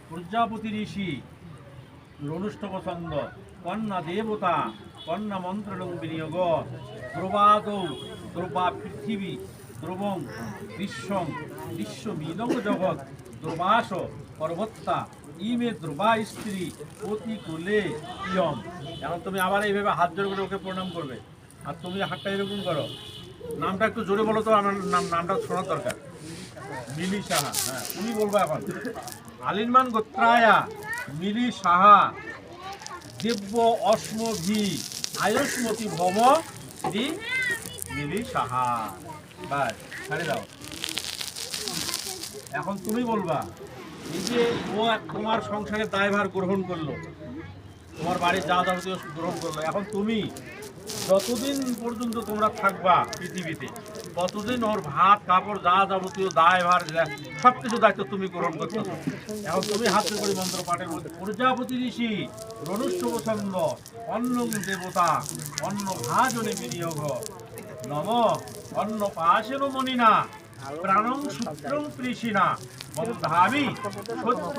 প্রজাপতি ঋষি রনুষ্ঠব ছন্দ কন্যা দেবতা কন্যা মন্ত্রণং বিনিয়োগ দ্রবাদৌ দ্রবা পৃথিবী দ্রবং বিশ্বং বিশ্বমিদং জগৎ দ্রবাস পর্বত্তা ইমে দ্রবা স্ত্রী প্রতিকূলে ইয়ম। এখন তুমি আবার এইভাবে হাত জোড় করে ওকে প্রণাম করবে, আর তুমি হাতটা এরকম করো। নামটা একটু জোরে বলো তো, আমার নামটা শোনার দরকার। মিলি সাহা, হ্যাঁ তুমি বলবো এখন। আলিনমান গোত্রায়া মিলি সাহা দিব্য অশ্ম ভি আয়ুষ্মতি ভব শ্রী মিলি সাহা। বাস ছাড়ে দাও। এখন তুমি বলবা, এই যে ও তোমার সংসারের দায়ভার গ্রহণ করলো, তোমার বাড়ির যা যাবতীয় গ্রহণ করলো, এখন তুমি যতদিন পর্যন্ত তোমরা থাকবা পৃথিবীতে ততদিন ওর ভাত কাপড় যা যাবতীয় দায়ভার সব কিছু দায়িত্ব তুমি গ্রহণ করতে। এখন তুমি হাতে করে মন্ত্র পাঠের মধ্যে প্রজাপতি ঋষি রনুষ্ঠব ছন্দ অন্ন দেবতা অন্ন ভাজনে বিনিয়োগ নম অন্ন পাশেন মনিনা প্রাণং সূত্রং কৃষিনা বন্ধামি সত্য